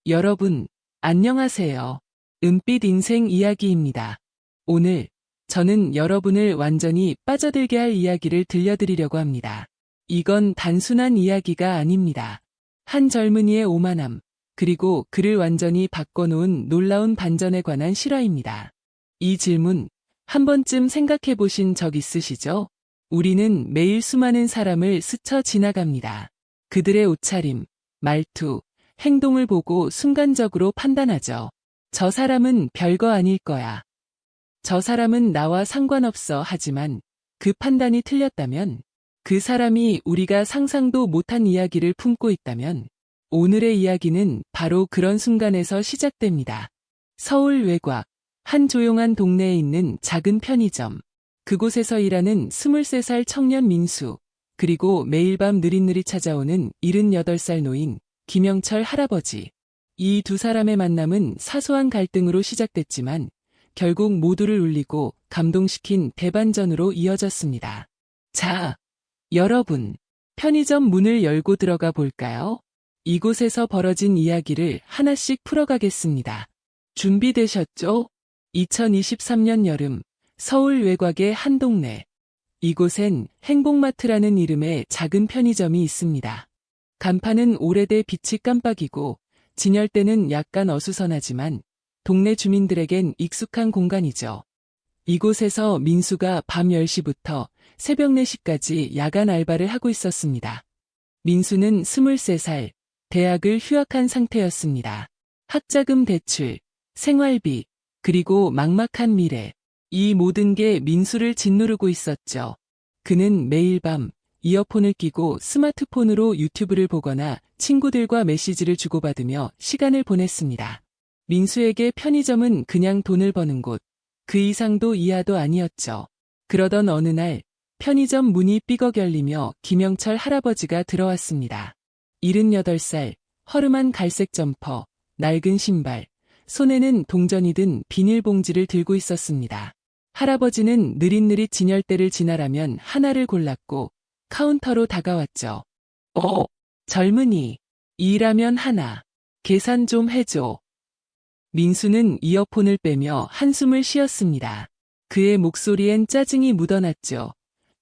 여러분, 안녕하세요. 은빛 인생 이야기입니다. 오늘 저는 여러분을 완전히 빠져들게 할 이야기를 들려드리려고 합니다. 이건 단순한 이야기가 아닙니다. 한 젊은이의 오만함, 그리고 그를 완전히 바꿔놓은 놀라운 반전에 관한 실화입니다. 이 질문, 한 번쯤 생각해 보신 적 있으시죠? 우리는 매일 수많은 사람을 스쳐 지나갑니다. 그들의 옷차림, 말투, 행동을 보고 순간적으로 판단하죠. 저 사람은 별거 아닐 거야. 저 사람은 나와 상관없어. 하지만 그 판단이 틀렸다면, 그 사람이 우리가 상상도 못한 이야기를 품고 있다면, 오늘의 이야기는 바로 그런 순간에서 시작됩니다. 서울 외곽, 한 조용한 동네에 있는 작은 편의점. 그곳에서 일하는 23살 청년 민수, 그리고 매일 밤 느릿느릿 찾아오는 78살 노인, 김영철 할아버지. 이 두 사람의 만남은 사소한 갈등으로 시작됐지만 결국 모두를 울리고 감동시킨 대반전으로 이어졌습니다. 자, 여러분, 편의점 문을 열고 들어가 볼까요? 이곳에서 벌어진 이야기를 하나씩 풀어가겠습니다. 준비되셨죠? 2023년 여름, 서울 외곽의 한 동네. 이곳엔 행복마트라는 이름의 작은 편의점이 있습니다. 간판은 오래돼 빛이 깜빡이고 진열대는 약간 어수선하지만 동네 주민들에겐 익숙한 공간이죠. 이곳에서 민수가 밤 10시부터 새벽 4시까지 야간 알바를 하고 있었습니다. 민수는 23살, 대학을 휴학한 상태였습니다. 학자금 대출, 생활비, 그리고 막막한 미래. 이 모든 게 민수를 짓누르고 있었죠. 그는 매일 밤 이어폰을 끼고 스마트폰으로 유튜브를 보거나 친구들과 메시지를 주고받으며 시간을 보냈습니다. 민수에게 편의점은 그냥 돈을 버는 곳, 그 이상도 이하도 아니었죠. 그러던 어느 날 편의점 문이 삐걱 열리며 김영철 할아버지가 들어왔습니다. 78살, 허름한 갈색 점퍼, 낡은 신발, 손에는 동전이 든 비닐봉지를 들고 있었습니다. 할아버지는 느릿느릿 진열대를 지나라면 하나를 골랐고 카운터로 다가왔죠. 젊은이, 이 라면 하나, 계산 좀 해줘. 민수는 이어폰을 빼며 한숨을 쉬었습니다. 그의 목소리엔 짜증이 묻어났죠.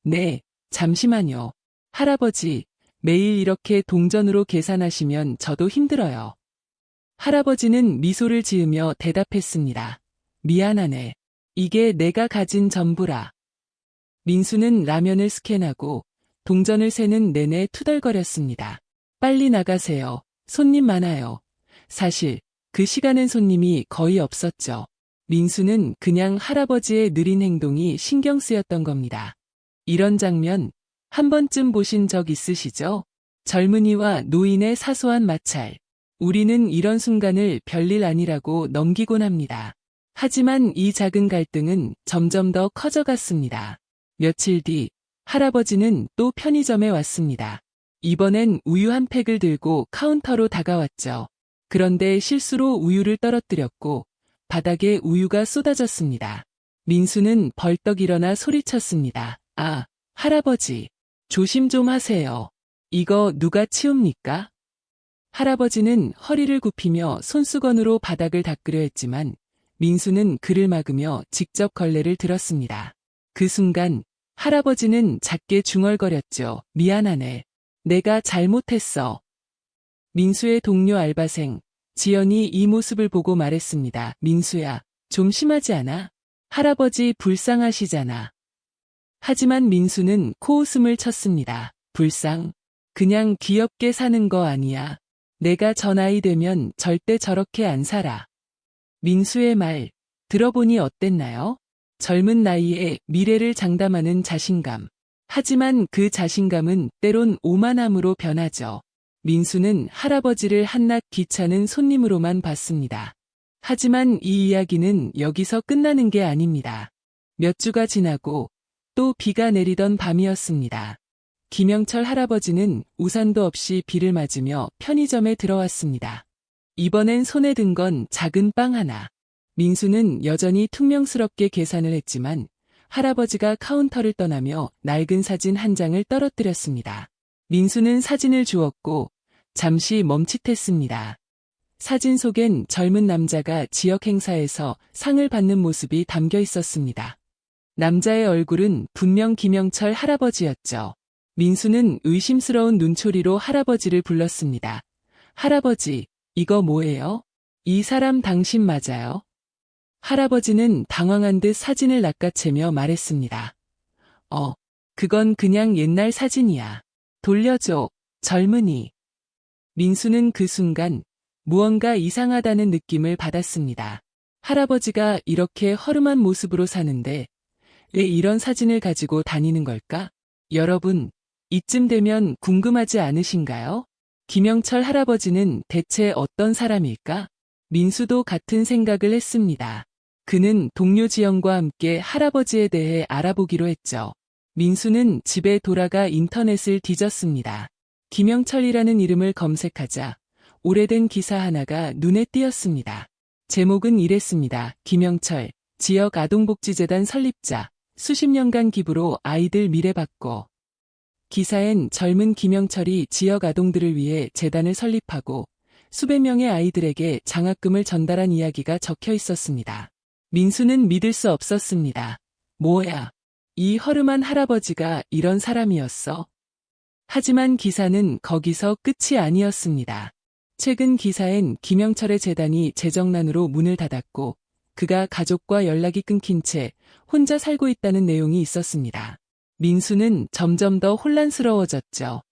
네, 잠시만요. 할아버지, 매일 이렇게 동전으로 계산하시면 저도 힘들어요. 할아버지는 미소를 지으며 대답했습니다. 미안하네. 이게 내가 가진 전부라. 민수는 라면을 스캔하고 동전을 세는 내내 투덜거렸습니다. 빨리 나가세요. 손님 많아요. 사실 그 시간엔 손님이 거의 없었죠. 민수는 그냥 할아버지의 느린 행동이 신경 쓰였던 겁니다. 이런 장면 한 번쯤 보신 적 있으시죠? 젊은이와 노인의 사소한 마찰. 우리는 이런 순간을 별일 아니라고 넘기곤 합니다. 하지만 이 작은 갈등은 점점 더 커져갔습니다. 며칠 뒤 할아버지는 또 편의점에 왔습니다. 이번엔 우유 한 팩을 들고 카운터로 다가왔죠. 그런데 실수로 우유를 떨어뜨렸고 바닥에 우유가 쏟아졌습니다. 민수는 벌떡 일어나 소리쳤습니다. 아, 할아버지, 조심 좀 하세요. 이거 누가 치웁니까? 할아버지는 허리를 굽히며 손수건으로 바닥을 닦으려 했지만 민수는 그를 막으며 직접 걸레를 들었습니다. 그 순간 할아버지는 작게 중얼거렸죠. 미안하네. 내가 잘못했어. 민수의 동료 알바생 지연이 이 모습을 보고 말했습니다. 민수야, 좀 심하지 않아? 할아버지 불쌍하시잖아. 하지만 민수는 코웃음을 쳤습니다. 불쌍? 그냥 귀엽게 사는 거 아니야. 내가 저 나이 되면 절대 저렇게 안 살아. 민수의 말 들어보니 어땠나요? 젊은 나이에 미래를 장담하는 자신감. 하지만 그 자신감은 때론 오만함으로 변하죠. 민수는 할아버지를 한낱 귀찮은 손님으로만 봤습니다. 하지만 이 이야기는 여기서 끝나는 게 아닙니다. 몇 주가 지나고 또 비가 내리던 밤이었습니다. 김영철 할아버지는 우산도 없이 비를 맞으며 편의점에 들어왔습니다. 이번엔 손에 든 건 작은 빵 하나. 민수는 여전히 퉁명스럽게 계산을 했지만 할아버지가 카운터를 떠나며 낡은 사진 한 장을 떨어뜨렸습니다. 민수는 사진을 주웠고 잠시 멈칫했습니다. 사진 속엔 젊은 남자가 지역 행사에서 상을 받는 모습이 담겨 있었습니다. 남자의 얼굴은 분명 김영철 할아버지였죠. 민수는 의심스러운 눈초리로 할아버지를 불렀습니다. 할아버지, 이거 뭐예요? 이 사람 당신 맞아요? 할아버지는 당황한 듯 사진을 낚아채며 말했습니다. 그건 그냥 옛날 사진이야. 돌려줘, 젊은이. 민수는 그 순간 무언가 이상하다는 느낌을 받았습니다. 할아버지가 이렇게 허름한 모습으로 사는데 왜 이런 사진을 가지고 다니는 걸까? 여러분, 이쯤 되면 궁금하지 않으신가요? 김영철 할아버지는 대체 어떤 사람일까? 민수도 같은 생각을 했습니다. 그는 동료 지영과 함께 할아버지에 대해 알아보기로 했죠. 민수는 집에 돌아가 인터넷을 뒤졌습니다. 김영철이라는 이름을 검색하자 오래된 기사 하나가 눈에 띄었습니다. 제목은 이랬습니다. 김영철, 지역 아동복지재단 설립자, 수십 년간 기부로 아이들 미래 바꿔. 기사엔 젊은 김영철이 지역 아동들을 위해 재단을 설립하고 수백 명의 아이들에게 장학금을 전달한 이야기가 적혀 있었습니다. 민수는 믿을 수 없었습니다. 뭐야? 이 허름한 할아버지가 이런 사람이었어? 하지만 기사는 거기서 끝이 아니었습니다. 최근 기사엔 김영철의 재단이 재정난으로 문을 닫았고 그가 가족과 연락이 끊긴 채 혼자 살고 있다는 내용이 있었습니다. 민수는 점점 더 혼란스러워졌죠.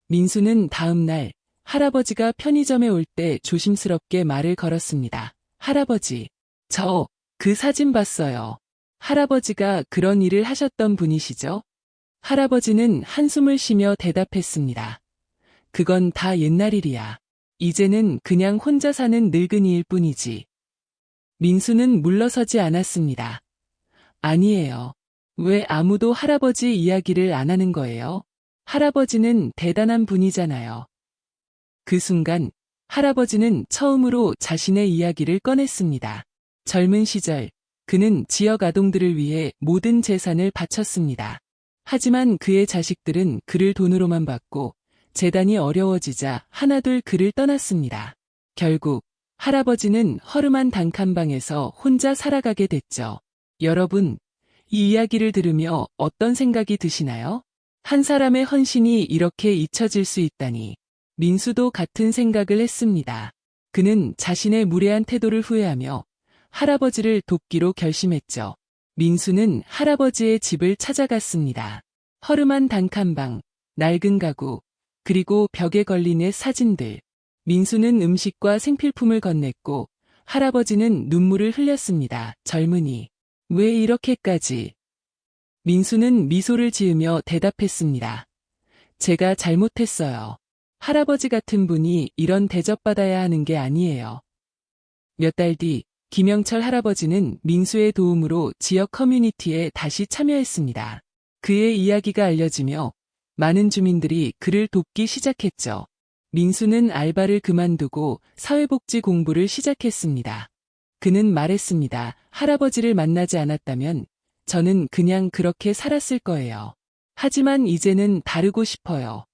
민수는 다음 날 할아버지가 편의점에 올 때 조심스럽게 말을 걸었습니다. 할아버지, 저 그 사진 봤어요. 할아버지가 그런 일을 하셨던 분이시죠? 할아버지는 한숨을 쉬며 대답했습니다. 그건 다 옛날 일이야. 이제는 그냥 혼자 사는 늙은이일 뿐이지. 민수는 물러서지 않았습니다. 아니에요. 왜 아무도 할아버지 이야기를 안 하는 거예요? 할아버지는 대단한 분이잖아요. 그 순간 할아버지는 처음으로 자신의 이야기를 꺼냈습니다. 젊은 시절 그는 지역 아동들을 위해 모든 재산을 바쳤습니다. 하지만 그의 자식들은 그를 돈으로만 받고 재단이 어려워지자 하나둘 그를 떠났습니다. 결국 할아버지는 허름한 단칸방에서 혼자 살아가게 됐죠. 여러분, 이 이야기를 들으며 어떤 생각이 드시나요? 한 사람의 헌신이 이렇게 잊혀질 수 있다니. 민수도 같은 생각을 했습니다. 그는 자신의 무례한 태도를 후회하며 할아버지를 돕기로 결심했죠. 민수는 할아버지의 집을 찾아갔습니다. 허름한 단칸방, 낡은 가구, 그리고 벽에 걸린 옛 사진들. 민수는 음식과 생필품을 건넸고 할아버지는 눈물을 흘렸습니다. 젊은이, 왜 이렇게까지? 민수는 미소를 지으며 대답했습니다. 제가 잘못했어요. 할아버지 같은 분이 이런 대접받아야 하는 게 아니에요. 몇 달 뒤 김영철 할아버지는 민수의 도움으로 지역 커뮤니티에 다시 참여했습니다. 그의 이야기가 알려지며 많은 주민들이 그를 돕기 시작했죠. 민수는 알바를 그만두고 사회복지 공부를 시작했습니다. 그는 말했습니다. 할아버지를 만나지 않았다면 저는 그냥 그렇게 살았을 거예요. 하지만 이제는 다르고 싶어요.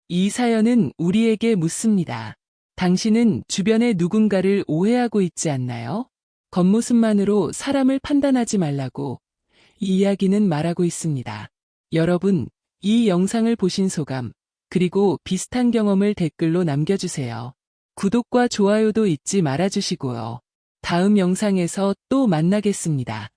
이 사연은 우리에게 묻습니다. 당신은 주변의 누군가를 오해하고 있지 않나요? 겉모습만으로 사람을 판단하지 말라고 이 이야기는 말하고 있습니다. 여러분, 이 영상을 보신 소감, 그리고 비슷한 경험을 댓글로 남겨주세요. 구독과 좋아요도 잊지 말아주시고요. 다음 영상에서 또 만나겠습니다.